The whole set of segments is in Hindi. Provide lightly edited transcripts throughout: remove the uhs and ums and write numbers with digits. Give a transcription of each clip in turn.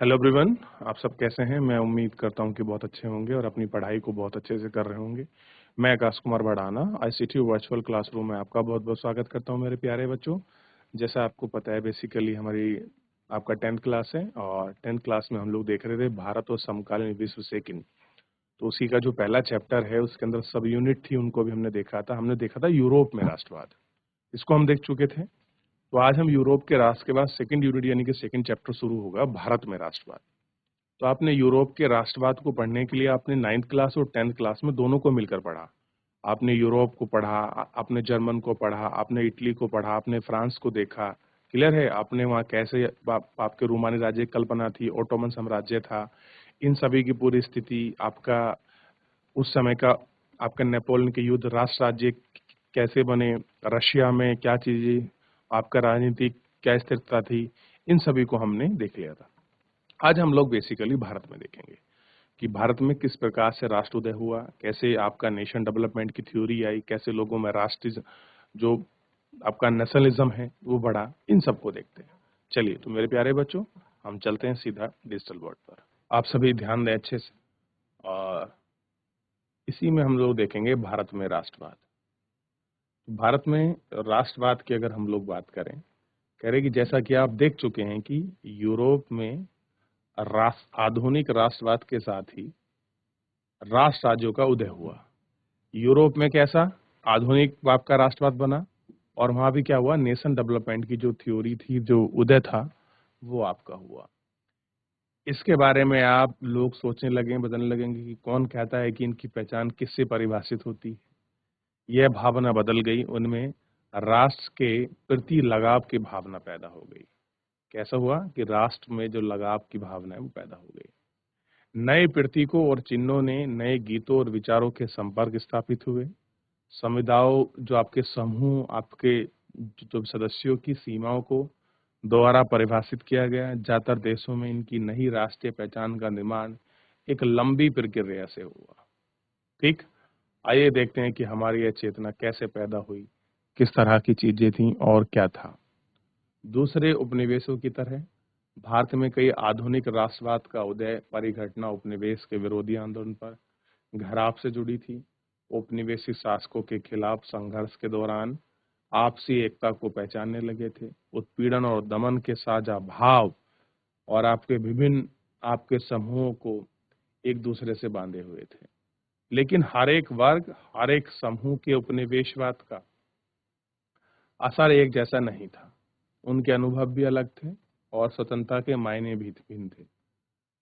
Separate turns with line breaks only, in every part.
Hello everyone. आप सब कैसे हैं? मैं उम्मीद करता हूं कि बहुत अच्छे होंगे और अपनी पढ़ाई को बहुत अच्छे से कर रहे होंगे। मैं Akash Kumar Bhadana ICT virtual classroom में आपका बहुत-बहुत स्वागत करता हूं मेरे प्यारे बच्चों। जैसा आपको पता है बेसिकली हमारी आपका 10th क्लास है और 10th क्लास में हम लोग देख रहे थे भारत और समकालीन विश्व सेकंड। तो उसी का जो पहला चैप्टर है उसके अंदर सब यूनिट थी, उनको भी हमने देखा था। हमने देखा था यूरोप में राष्ट्रवाद, इसको हम देख चुके थे। तो आज हम यूरोप के राष्ट्र के बाद सेकंड यूनिट यानी कि सेकंड चैप्टर शुरू होगा भारत में राष्ट्रवाद। तो आपने यूरोप के राष्ट्रवाद को पढ़ने के लिए आपने 9th क्लास और 10th क्लास में दोनों को मिलकर पढ़ा। आपने यूरोप को पढ़ा, आपने जर्मन को पढ़ा, आपने इटली को पढ़ा, आपने फ्रांस को देखा। क्लियर है? आपने वहाँ कैसे आपके रोमानी राज्य की कल्पना थी, ओटोमन साम्राज्य था, इन सभी की पूरी स्थिति, आपका उस समय का आपका नेपोलियन के युद्ध, राष्ट्र राज्य कैसे बने, रशिया में क्या चीजें, आपका राजनीतिक क्या स्थिरता थी, इन सभी को हमने देख लिया था। आज हम लोग बेसिकली भारत में देखेंगे कि भारत में किस प्रकार से राष्ट्रोदय हुआ, कैसे आपका नेशन डेवलपमेंट की थ्योरी आई, कैसे लोगों में राष्ट्रीय जो आपका नेशनलिज्म है वो बढ़ा, इन सबको देखते हैं। चलिए तो मेरे प्यारे बच्चों, हम चलते हैं सीधा डिजिटल बोर्ड पर। आप सभी ध्यान दें अच्छे से। और इसी में हम लोग देखेंगे भारत में राष्ट्रवाद। भारत में राष्ट्रवाद की अगर हम लोग बात करें, कह रहे कि जैसा कि आप देख चुके हैं कि यूरोप में आधुनिक राष्ट्रवाद के साथ ही राष्ट्र राज्यों का उदय हुआ। यूरोप में कैसा आधुनिक आपका राष्ट्रवाद बना और वहां भी क्या हुआ, नेशन डेवलपमेंट की जो थ्योरी थी, जो उदय था, वो आपका हुआ। इसके बारे में आप लोग सोचने लगे, बदलने लगेंगे कि कौन कहता है कि इनकी पहचान किससे परिभाषित होती है। यह भावना बदल गई, उनमें राष्ट्र के प्रति लगाव की भावना पैदा हो गई। कैसा हुआ कि राष्ट्र में जो लगाव की भावना है वो पैदा हो गई। नए प्रतीकों और चिन्हों ने नए गीतों और विचारों के संपर्क स्थापित हुए। समुदायों जो आपके समूह, आपके जो सदस्यों की सीमाओं को दोबारा परिभाषित किया गया। ज्यादातर देशों में इनकी नई राष्ट्रीय पहचान का निर्माण एक लंबी प्रक्रिया से हुआ। ठीक, आइए देखते हैं कि हमारी यह चेतना कैसे पैदा हुई, किस तरह की चीजें थी और क्या था। दूसरे उपनिवेशों की तरह भारत में कई आधुनिक राष्ट्रवाद का उदय परिघटना उपनिवेश के विरोधी आंदोलन पर घराव से जुड़ी थी। औपनिवेशिक शासकों के खिलाफ संघर्ष के दौरान आपसी एकता को पहचानने लगे थे। उत्पीड़न और दमन के साझा भाव और आपके विभिन्न आपके समूहों को एक दूसरे से बांधे हुए थे। लेकिन हर एक वर्ग, हर एक समूह के उपनिवेशवाद का असर एक जैसा नहीं था। उनके अनुभव भी अलग थे और स्वतंत्रता के मायने भी भिन्न थे।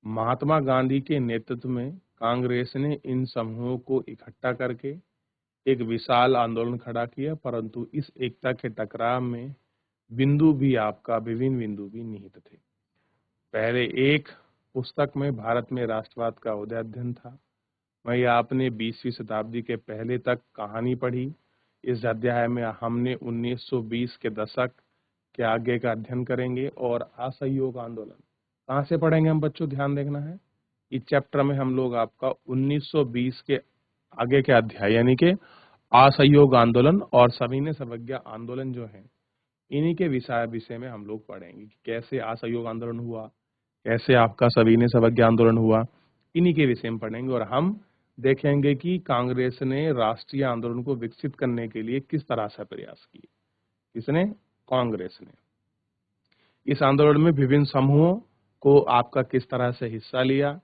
महात्मा गांधी के नेतृत्व में कांग्रेस ने इन समूहों को इकट्ठा करके एक विशाल आंदोलन खड़ा किया, परंतु इस एकता के टकराव में विभिन्न बिंदु भी निहित थे। पहले एक पुस्तक में भारत में राष्ट्रवाद का उदय अध्ययन था। वही आपने 20वीं शताब्दी के पहले तक कहानी पढ़ी। इस अध्याय में हमने 1920 के दशक के आगे का अध्ययन करेंगे और असहयोग आंदोलन। कहाँ से पढ़ेंगे हम बच्चों, ध्यान देखना है। इस चैप्टर में हम लोग आपका 1920 के आगे के अध्याय यानी कि असहयोग आंदोलन और सविनय सर्वज्ञ आंदोलन जो है, इन्हीं के विषय में हम लोग पढ़ेंगे कि कैसे असहयोग आंदोलन हुआ, कैसे आपका सविनय सर्वज्ञ आंदोलन हुआ, इन्हीं के विषय में पढ़ेंगे। और हम देखेंगे कि कांग्रेस ने राष्ट्रीय आंदोलन को विकसित करने के लिए किस तरह से प्रयास किए। किसने? कांग्रेस ने। इस आंदोलन में विभिन्न समूहों को आपका किस तरह से हिस्सा लिया,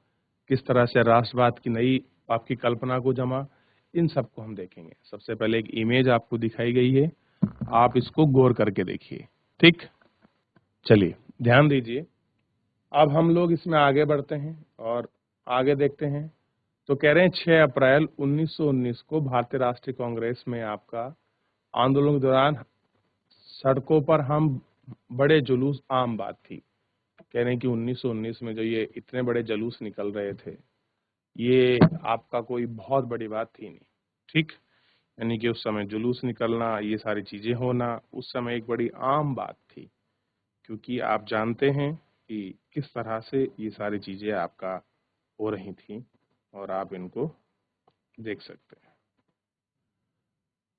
किस तरह से राष्ट्रवाद की नई आपकी कल्पना को जमा, इन सबको हम देखेंगे। सबसे पहले एक इमेज आपको दिखाई गई है, आप इसको गौर करके देखिए। ठीक, चलिए ध्यान दीजिए। अब हम लोग इसमें आगे बढ़ते हैं और आगे देखते हैं। तो कह रहे हैं 6 अप्रैल 1919 को भारतीय राष्ट्रीय कांग्रेस में आपका आंदोलन के दौरान सड़कों पर हम बड़े जुलूस आम बात थी। कह रहे हैं कि 1919 में जो ये इतने बड़े जुलूस निकल रहे थे, ये आपका कोई बहुत बड़ी बात थी नहीं। ठीक, यानी कि उस समय जुलूस निकलना, ये सारी चीजें होना उस समय एक बड़ी आम बात थी, क्योंकि आप जानते हैं कि किस तरह से ये सारी चीजें आपका हो रही थी और आप इनको देख सकते हैं।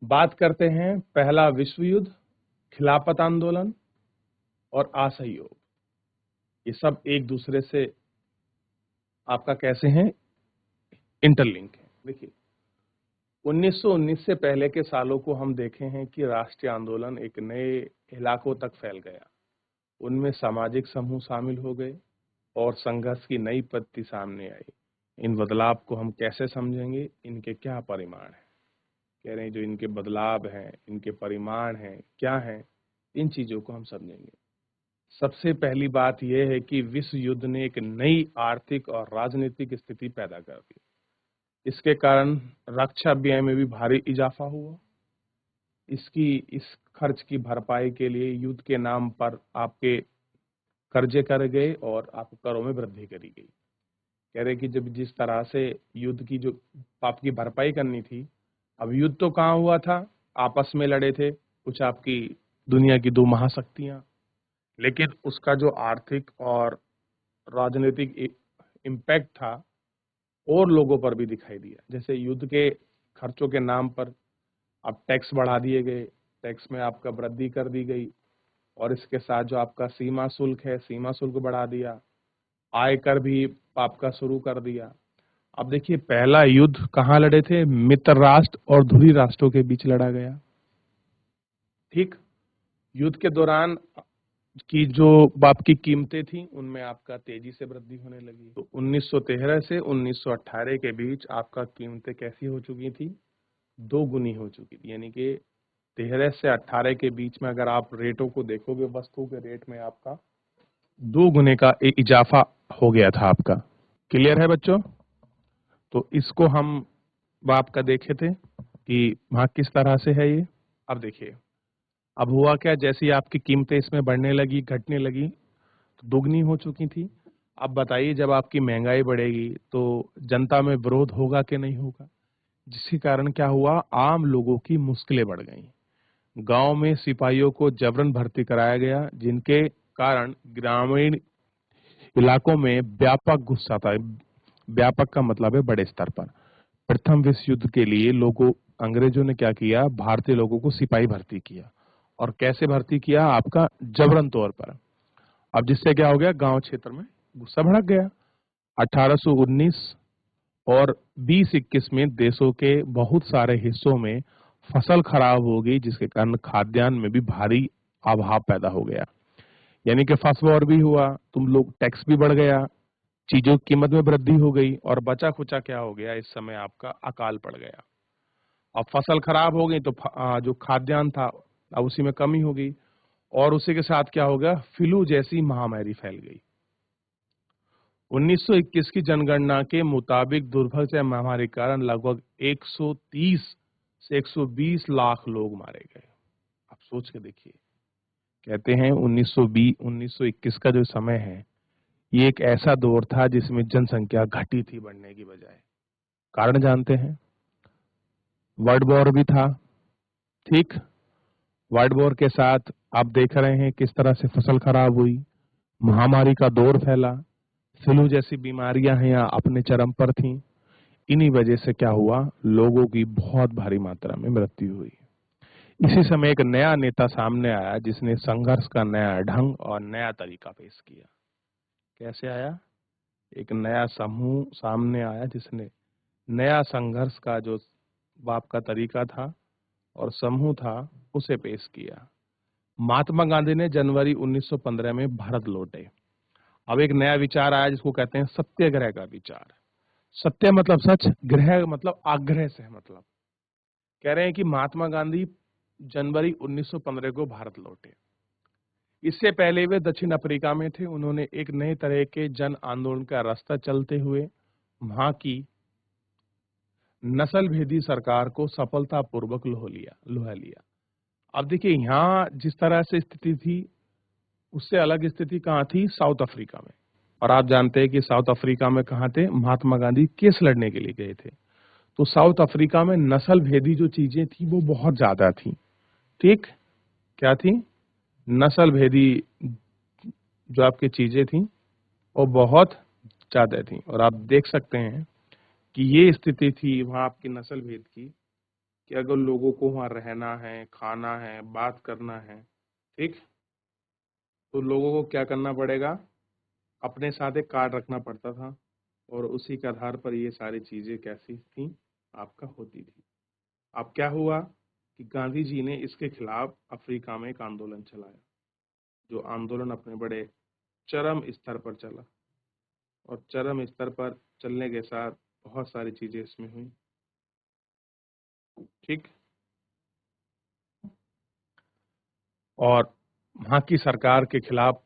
बात करते हैं पहला विश्व युद्ध, खिलाफत आंदोलन और असहयोग। ये सब एक दूसरे से आपका कैसे हैं, इंटरलिंक है। देखिए 1919 से पहले के सालों को हम देखे हैं कि राष्ट्रीय आंदोलन एक नए इलाकों तक फैल गया। उनमें सामाजिक समूह शामिल हो गए और संघर्ष की नई पद्धति सामने आई। इन बदलाव को हम कैसे समझेंगे, इनके क्या परिमाण हैं? कह रहे हैं जो इनके बदलाव हैं, इनके परिमाण हैं, क्या हैं, इन चीजों को हम समझेंगे। सबसे पहली बात यह है कि विश्व युद्ध ने एक नई आर्थिक और राजनीतिक स्थिति पैदा कर दी। इसके कारण रक्षा व्यय में भी भारी इजाफा हुआ। इस खर्च की भरपाई के लिए युद्ध के नाम पर आपके कर्जे करे गए और आपको करों में वृद्धि करी गई। कह रहे कि जब जिस तरह से युद्ध की जो आपकी भरपाई करनी थी, अब युद्ध तो कहाँ हुआ था, आपस में लड़े थे कुछ आपकी दुनिया की दो महाशक्तियां, लेकिन उसका जो आर्थिक और राजनीतिक इम्पैक्ट था और लोगों पर भी दिखाई दिया। जैसे युद्ध के खर्चों के नाम पर अब टैक्स बढ़ा दिए गए, टैक्स में आपका वृद्धि कर दी गई और इसके साथ जो आपका सीमा शुल्क है, सीमा शुल्क बढ़ा दिया, आयकर भी आपका शुरू कर दिया। अब देखिए पहला युद्ध कहाँ लड़े थे, मित्र राष्ट्र और धुरी राष्ट्रों के बीच लड़ा गया। ठीक, युद्ध के दौरान की जो आपकी कीमतें थी उनमें आपका तेजी से वृद्धि होने लगी। तो 1913 से 1918 के बीच आपका कीमतें कैसी हो चुकी थी, दो गुनी हो चुकी थी। यानी कि 13 से 18 के बीच में अगर आप रेटों को देखोगे, वस्तु के रेट में आपका दो गुने का इजाफा हो गया था आपका। क्लियर है बच्चों? तो इसको हम आपका देखे थे कि वहां किस तरह से है ये। अब देखिए अब हुआ क्या, जैसी आपकी कीमतें इसमें बढ़ने लगी, घटने लगी, तो दोगुनी हो चुकी थी। अब बताइए जब आपकी महंगाई बढ़ेगी तो जनता में विरोध होगा कि नहीं होगा, जिसके कारण क्या हुआ, आम लोगों की मुश्किलें बढ़ गई। गांव में सिपाहियों को जबरन भर्ती कराया गया, जिनके कारण ग्रामीण इलाकों में व्यापक गुस्सा था। व्यापक का मतलब है बड़े स्तर पर। प्रथम विश्व युद्ध के लिए लोगों अंग्रेजों ने क्या किया, भारतीय लोगों को सिपाही भर्ती किया। और कैसे भर्ती किया, आपका जबरन तौर पर। अब जिससे क्या हो गया, गांव क्षेत्र में गुस्सा भड़क गया। 1819 और 2021 में देशों के बहुत सारे हिस्सों में फसल खराब हो गई, जिसके कारण खाद्यान्न में भी भारी अभाव पैदा हो गया। यानी कि फर्स्ट वॉर भी हुआ, तुम लोग टैक्स भी बढ़ गया, चीजों की कीमत में वृद्धि हो गई और बचा खुचा क्या हो गया, इस समय आपका अकाल पड़ गया। अब फसल खराब हो गई तो जो खाद्यान्न था अब उसी में कमी हो गई और उसी के साथ क्या हो गया, फ्लू जैसी महामारी फैल गई। 1921 की जनगणना के मुताबिक दुर्भिक्ष महामारी के कारण लगभग 130 से 120 लाख लोग मारे गए। आप सोच के देखिए, कहते हैं 1921 का जो समय है ये एक ऐसा दौर था जिसमें जनसंख्या घटी थी बढ़ने की बजाय। कारण जानते हैं, वर्ल्ड वॉर भी था। ठीक, वर्ल्ड वॉर के साथ आप देख रहे हैं किस तरह से फसल खराब हुई, महामारी का दौर फैला, फ्लू जैसी बीमारियां हैं या अपने चरम पर थीं। इन्हीं वजह से क्या हुआ, लोगों की बहुत भारी मात्रा में मृत्यु हुई। इसी समय एक नया नेता सामने आया जिसने संघर्ष का नया ढंग और नया तरीका पेश किया। कैसे आया, एक नया समूह सामने आया जिसने नया संघर्ष का जो बाप का तरीका था और समूह था उसे पेश किया। महात्मा गांधी ने जनवरी 1915 में भारत लौटे। अब एक नया विचार आया जिसको कहते हैं सत्याग्रह का विचार। सत्य मतलब सच, ग्रह मतलब आग्रह से, मतलब कह रहे हैं कि महात्मा गांधी जनवरी 1915 को भारत लौटे। इससे पहले वे दक्षिण अफ्रीका में थे। उन्होंने एक नए तरह के जन आंदोलन का रास्ता चलते हुए वहां की नस्ल भेदी सरकार को सफलतापूर्वक लोहा लिया। अब देखिए यहाँ जिस तरह से स्थिति थी उससे अलग स्थिति कहाँ थी, साउथ अफ्रीका में। और आप जानते हैं कि साउथ अफ्रीका में कहाँ थे, महात्मा गांधी केस लड़ने के लिए गए थे। तो साउथ अफ्रीका में नस्ल भेदी जो चीजें थी वो बहुत ज्यादा थी। ठीक, क्या थी, नस्ल भेदी जो आपकी चीजें थी वो बहुत ज्यादा थी। और आप देख सकते हैं कि ये स्थिति थी वहां आपकी नस्ल भेद की, कि अगर लोगों को वहां रहना है, खाना है, बात करना है, ठीक, तो लोगों को क्या करना पड़ेगा, अपने साथ एक कार्ड रखना पड़ता था और उसी के आधार पर ये सारी चीजें कैसी थी आपका होती थी। अब क्या हुआ कि गांधी जी ने इसके खिलाफ अफ्रीका में एक आंदोलन चलाया, जो आंदोलन अपने बड़े चरम स्तर पर चला और चरम स्तर पर चलने के साथ बहुत सारी चीजें इसमें हुई। ठीक। और वहां की सरकार के खिलाफ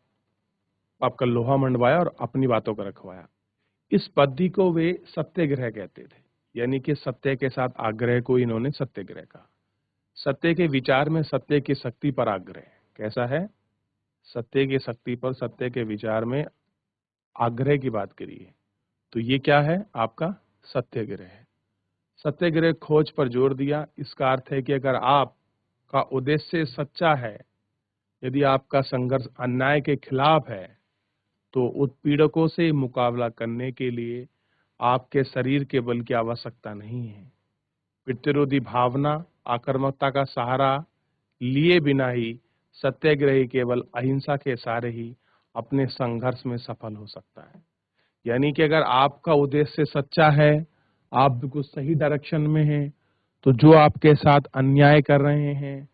आपका लोहा मंडवाया और अपनी बातों को रखवाया। इस पद्धति को वे सत्याग्रह कहते थे, यानी कि सत्य के साथ आग्रह को इन्होंने सत्याग्रह कहा। सत्य के विचार में सत्य की शक्ति पर आग्रह। कैसा है? सत्य की शक्ति पर सत्य के विचार में आग्रह की बात करी है, तो ये क्या है? आपका सत्याग्रह है। सत्याग्रह खोज पर जोर दिया। इसका अर्थ है कि अगर आपका उद्देश्य सच्चा है, यदि आपका संघर्ष अन्याय के खिलाफ है, तो उत्पीड़कों से मुकाबला करने के लिए आपके शरीर के बल की आवश्यकता नहीं है। प्रतिरोधी भावना, आक्रामकता का सहारा लिए बिना ही सत्याग्रही केवल अहिंसा के सहारे ही अपने संघर्ष में सफल हो सकता है। यानी कि अगर आपका उद्देश्य सच्चा है, आप बिल्कुल सही डायरेक्शन में हैं, तो जो आपके साथ अन्याय कर रहे हैं,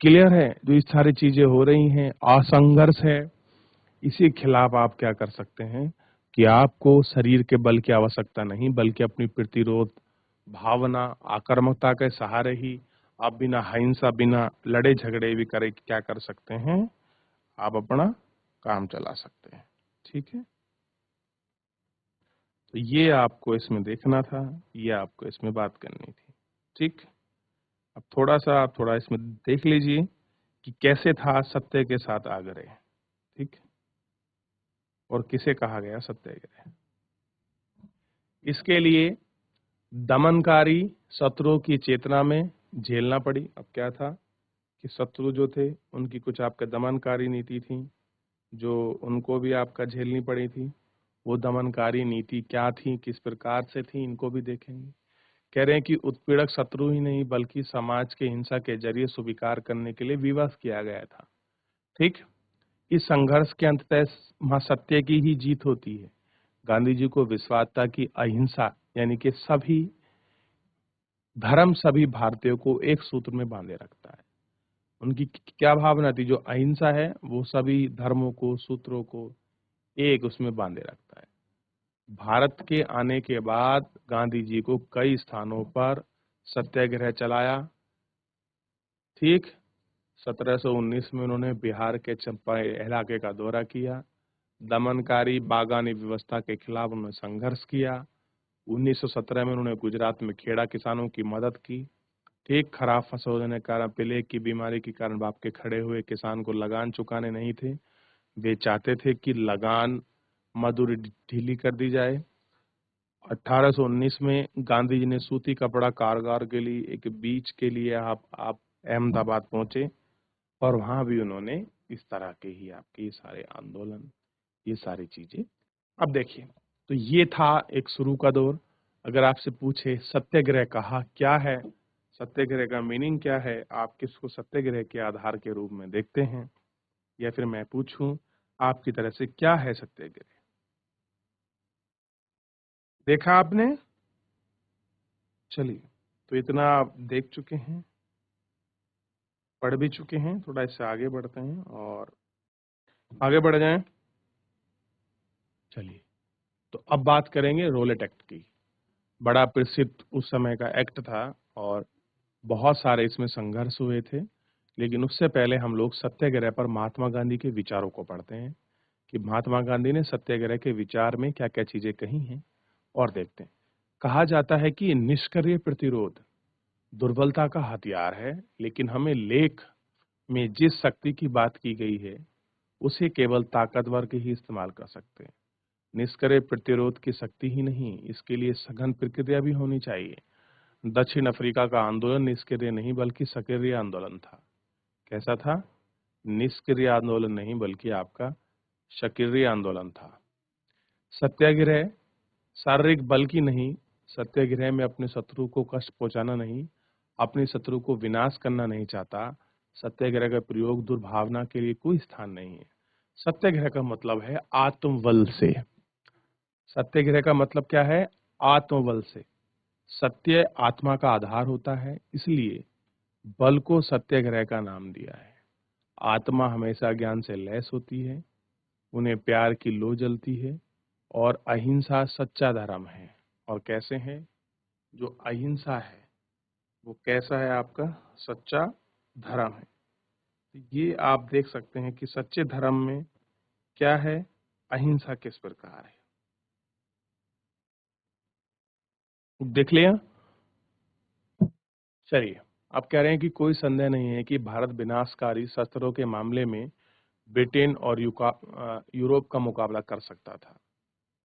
क्लियर है, जो इस सारी चीजें हो रही हैं, असंघर्ष है, इसी खिलाफ आप क्या कर सकते हैं कि आपको शरीर के बल की आवश्यकता नहीं, बल्कि अपनी प्रतिरोध भावना, आक्रामकता के सहारे ही आप बिना हिंसा, बिना लड़े झगड़े भी करे क्या कर सकते हैं? आप अपना काम चला सकते हैं। ठीक है, तो ये आपको इसमें देखना था, ये आपको इसमें बात करनी थी। ठीक। अब आप थोड़ा इसमें देख लीजिए कि कैसे था सत्य के साथ आग्रह। ठीक। और किसे कहा गया सत्याग्रह? इसके लिए दमनकारी शत्रुओं की चेतना में झेलना पड़ी। अब क्या था कि शत्रु जो थे उनकी कुछ आपका दमनकारी नीति थी, जो उनको भी आपका झेलनी पड़ी थी। वो दमनकारी नीति क्या थी, किस प्रकार से थी, इनको भी देखेंगे। कह रहे हैं कि उत्पीड़क शत्रु ही नहीं बल्कि समाज के हिंसा के जरिए स्वीकार करने के लिए विवश किया गया था। ठीक। इस संघर्ष के अंततः वहां सत्य की ही जीत होती है। गांधी जी को विश्वास था कि अहिंसा यानी कि सभी धर्म सभी भारतीयों को एक सूत्र में बांधे रखता है। उनकी क्या भावना थी? जो अहिंसा है वो सभी धर्मों को, सूत्रों को एक उसमें बांधे रखता है। भारत के आने के बाद गांधी जी को कई स्थानों पर सत्याग्रह चलाया। ठीक। 1719 में उन्होंने बिहार के चंपारण इलाके का दौरा किया। दमनकारी बागानी व्यवस्था के खिलाफ उन्होंने संघर्ष किया। 1917 में उन्होंने गुजरात में खेड़ा किसानों की मदद की। ठीक। खराब फसल होने के कारण, प्लेग की बीमारी के कारण बाप के खड़े हुए किसान को लगान चुकाने नहीं थे। वे चाहते थे कि लगान मजदूरी ढीली कर दी जाए। 1819 में गांधी जी ने सूती कपड़ा कारोबार के लिए एक बीच के लिए आप अहमदाबाद पहुंचे और वहां भी उन्होंने इस तरह के ही आपके ये सारे आंदोलन, ये सारी चीजें। अब देखिए, तो ये था एक शुरू का दौर। अगर आपसे पूछे सत्याग्रह कहा क्या है, सत्याग्रह का मीनिंग क्या है, आप किसको सत्याग्रह के आधार के रूप में देखते हैं, या फिर मैं पूछूं आपकी तरह से क्या है सत्याग्रह? देखा आपने? चलिए, तो इतना आप देख चुके हैं, पढ़ भी चुके हैं। थोड़ा इससे आगे बढ़ते हैं और आगे बढ़ जाएं। चलिए, तो अब बात करेंगे रोलेट एक्ट की। बड़ा प्रसिद्ध उस समय का एक्ट था और बहुत सारे इसमें संघर्ष हुए थे। लेकिन उससे पहले हम लोग सत्याग्रह पर महात्मा गांधी के विचारों को पढ़ते हैं कि महात्मा गांधी ने सत्याग्रह के विचार में क्या क्या चीजें कही हैं और देखते हैं। कहा जाता है कि निष्क्रिय प्रतिरोध दुर्बलता का हथियार है, लेकिन हमें लेख में जिस शक्ति की बात की गई है उसे केवल ताकतवर के ही इस्तेमाल कर सकते हैं। निष्क्रिय प्रतिरोध की शक्ति ही नहीं, इसके लिए सघन प्रक्रिया भी होनी चाहिए। दक्षिण अफ्रीका का आंदोलन निष्क्रिय नहीं बल्कि सक्रिय आंदोलन था। कैसा था? निष्क्रिय आंदोलन नहीं बल्कि आपका सक्रिय आंदोलन था। सत्याग्रह शारीरिक बल की नहीं, सत्याग्रह में अपने शत्रु को कष्ट पहुंचाना नहीं, अपने शत्रु को विनाश करना नहीं चाहता। सत्याग्रह का प्रयोग दुर्भावना के लिए कोई स्थान नहीं है। सत्याग्रह का मतलब है आत्मबल से। सत्याग्रह का मतलब क्या है? आत्मबल से। सत्य आत्मा का आधार होता है, इसलिए बल को सत्याग्रह का नाम दिया है। आत्मा हमेशा ज्ञान से लैस होती है, उन्हें प्यार की लौ जलती है और अहिंसा सच्चा धर्म है। और कैसे है? जो अहिंसा है वो कैसा है? आपका सच्चा धर्म है। ये आप देख सकते हैं कि सच्चे धर्म में क्या है, अहिंसा किस प्रकार है। देख लिया। चलिए, आप कह रहे हैं कि कोई संदेह नहीं है कि भारत विनाशकारी शस्त्रों के मामले में ब्रिटेन और यूरोप का मुकाबला कर सकता था।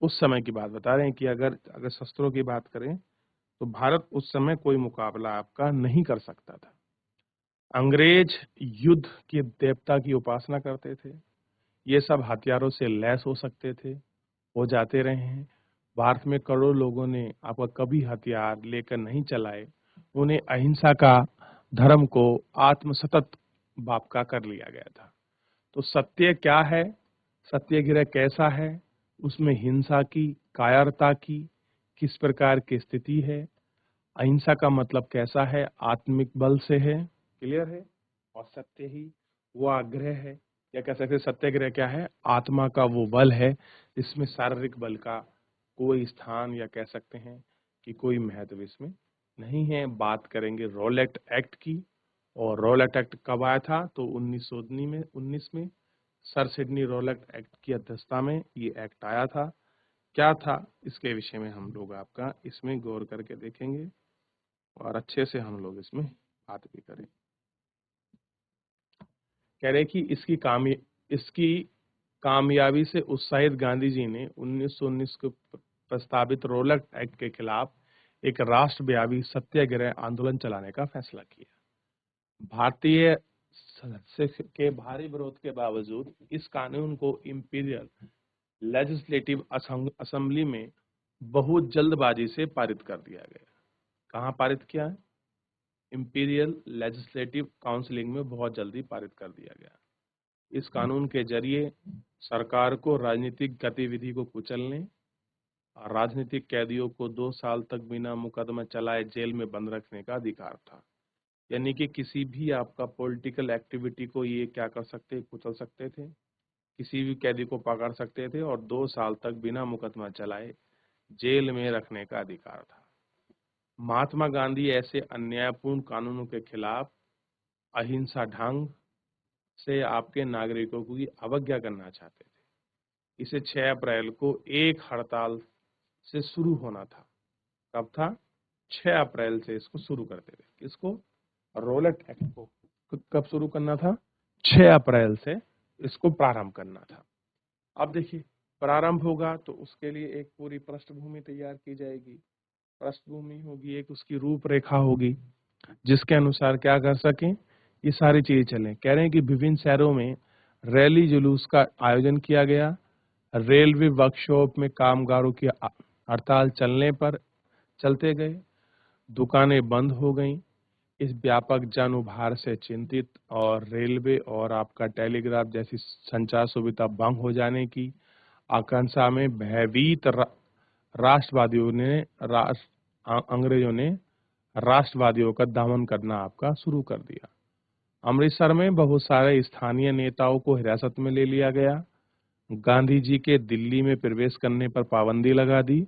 उस समय की बात बता रहे हैं कि अगर अगर शस्त्रों की बात करें तो भारत उस समय कोई मुकाबला आपका नहीं कर सकता था। अंग्रेज युद्ध के देवता की उपासना करते थे। ये सब हथियारों से लैस हो सकते थे, हो जाते रहे हैं। भारत में करोड़ों लोगों ने आपका कभी हथियार लेकर नहीं चलाए। उन्हें अहिंसा का धर्म को आत्मसतत बाप का कर लिया गया था। तो सत्य क्या है? सत्याग्रह कैसा है? उसमें हिंसा की, कायरता की किस प्रकार की स्थिति है? अहिंसा का मतलब कैसा है? आत्मिक बल से है। क्लियर है? और सत्य ही वो आग्रह है, या कह सकते हैं सत्याग्रह क्या है? आत्मा का वो बल है जिसमें शारीरिक बल का कोई स्थान या कह सकते हैं कि कोई महत्व इसमें नहीं है। बात करेंगे रॉलेट एक्ट की। और रॉलेट एक्ट कब आया था? तो 1919 में सर सिडनी रॉलेट एक्ट की अध्यक्षता में ये एक्ट आया था। क्या था इसके विषय में हम लोग आपका इसमें गौर करके देखेंगे और अच्छे से हम लोग इसमें बात भी करें। कह रहे कि इसकी कामयाबी से उत्साहित गांधी जी ने 1919 को प्रस्तावित रोलक एक्ट के खिलाफ एक राष्ट्रव्यापी सत्याग्रह आंदोलन चलाने का फैसला किया। भारतीय सदस्य के भारी विरोध के बावजूद इस कानून को इंपीरियल लेजिस्लेटिव असेंबली में बहुत जल्दबाजी से पारित कर दिया गया। कहाँ पारित किया है? इंपीरियल लेजिस्लेटिव काउंसिलिंग में बहुत जल्दी पारित कर दिया गया। इस कानून के जरिए सरकार को राजनीतिक गतिविधि को कुचलने और राजनीतिक कैदियों को 2 साल तक बिना मुकदमा चलाए जेल में बंद रखने का अधिकार था। यानी कि किसी भी आपका पॉलिटिकल एक्टिविटी को ये क्या कर सकते, कुचल सकते थे, किसी भी कैदी को पकड़ सकते थे और 2 साल तक बिना मुकदमा चलाए जेल में रखने का अधिकार था। महात्मा गांधी ऐसे अन्यायपूर्ण कानूनों के खिलाफ अहिंसा ढंग से आपके नागरिकों की अवज्ञा करना चाहते थे। इसे 6 अप्रैल को एक हड़ताल से शुरू होना था। कब था? 6 अप्रैल से इसको शुरू करते थे। किसको? रोलेट एक्ट को कब शुरू करना था? 6 अप्रैल से इसको प्रारंभ करना था। अब देखिए, प्रारंभ होगा तो उसके लिए एक पूरी पृष्ठभूमि तैयार की जाएगी। पृष्ठभूमि होगी, एक उसकी रूपरेखा होगी जिसके अनुसार क्या कर सकें, ये सारी चीजें चलें। कह रहे हैं कि विभिन्न शहरों में रैली जुलूस का आयोजन किया गया। रेलवे वर्कशॉप में कामगारों की हड़ताल चलते गए। दुकानें बंद हो गईं। इस व्यापक जन उभार से चिंतित और रेलवे और आपका टेलीग्राफ जैसी संचार सुविधा भंग हो जाने की आकांक्षा में भयभीत राष्ट्रवादियों ने अंग्रेजों ने राष्ट्रवादियों का दमन करना आपका शुरू कर दिया। अमृतसर में बहुत सारे स्थानीय नेताओं को हिरासत में ले लिया गया। गांधी जी के दिल्ली में प्रवेश करने पर पाबंदी लगा दी।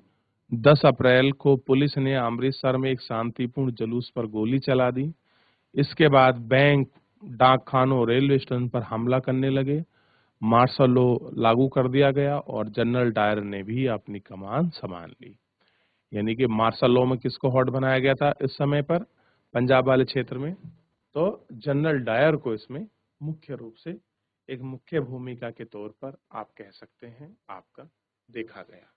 10 अप्रैल को पुलिस ने अमृतसर में एक शांतिपूर्ण जुलूस पर गोली चला दी। इसके बाद बैंक, डाकखानों, रेलवे स्टेशन पर हमला करने लगे। मार्शल लॉ लागू कर दिया गया और जनरल डायर ने भी अपनी कमान संभाल ली। यानी कि मार्शल लॉ में किसको हॉट बनाया गया था इस समय पर? पंजाब वाले क्षेत्र में। तो जनरल डायर को इसमें मुख्य रूप से एक मुख्य भूमिका के तौर पर आप कह सकते हैं आपका देखा गया।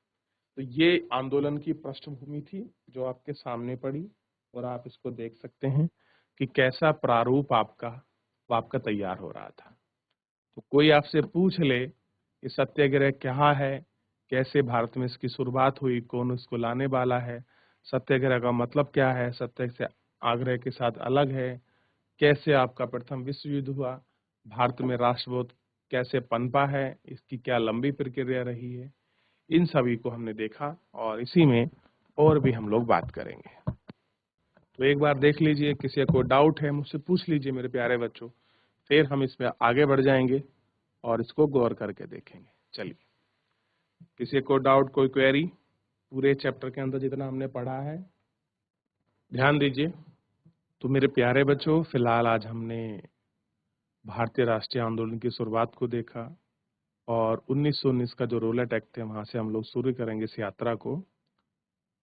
तो ये आंदोलन की पृष्ठभूमि थी जो आपके सामने पड़ी और आप इसको देख सकते हैं कि कैसा प्रारूप आपका तैयार हो रहा था। तो कोई आपसे पूछ ले कि सत्याग्रह क्या है, कैसे भारत में इसकी शुरुआत हुई, कौन इसको लाने वाला है, सत्याग्रह का मतलब क्या है, सत्य से आग्रह के साथ अलग है, कैसे आपका प्रथम विश्व युद्ध हुआ, भारत में राष्ट्रबोध कैसे पनपा है, इसकी क्या लंबी प्रक्रिया रही है, इन सभी को हमने देखा और इसी में और भी हम लोग बात करेंगे। तो एक बार देख लीजिए, किसी को डाउट है मुझसे पूछ लीजिए मेरे प्यारे बच्चों, फिर हम इसमें आगे बढ़ जाएंगे और इसको गौर करके देखेंगे। चलिए, किसी को डाउट, कोई क्वेरी पूरे चैप्टर के अंदर जितना हमने पढ़ा है, ध्यान दीजिए। तो मेरे प्यारे बच्चों, फिलहाल आज हमने भारतीय राष्ट्रीय आंदोलन की शुरुआत को देखा और 1919 का जो रोलेट एक्ट है वहां से हम लोग शुरू करेंगे इस यात्रा को।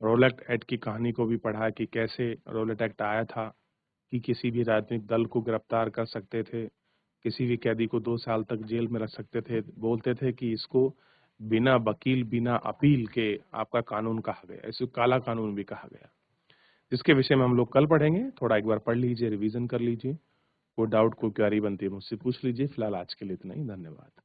रोलेट एक्ट की कहानी को भी पढ़ा कि कैसे रोलेट एक्ट आया था, कि किसी भी राजनीतिक दल को गिरफ्तार कर सकते थे, किसी भी कैदी को 2 साल तक जेल में रख सकते थे। बोलते थे कि इसको बिना वकील, बिना अपील के आपका कानून कहा गया, इसको काला कानून भी कहा गया, जिसके विषय में हम लोग कल पढ़ेंगे। थोड़ा एक बार पढ़ लीजिए, रिवीजन कर लीजिए। कोई डाउट, कोई क्वेरी बनती है मुझसे पूछ लीजिए। फिलहाल आज के लिए इतना ही। धन्यवाद।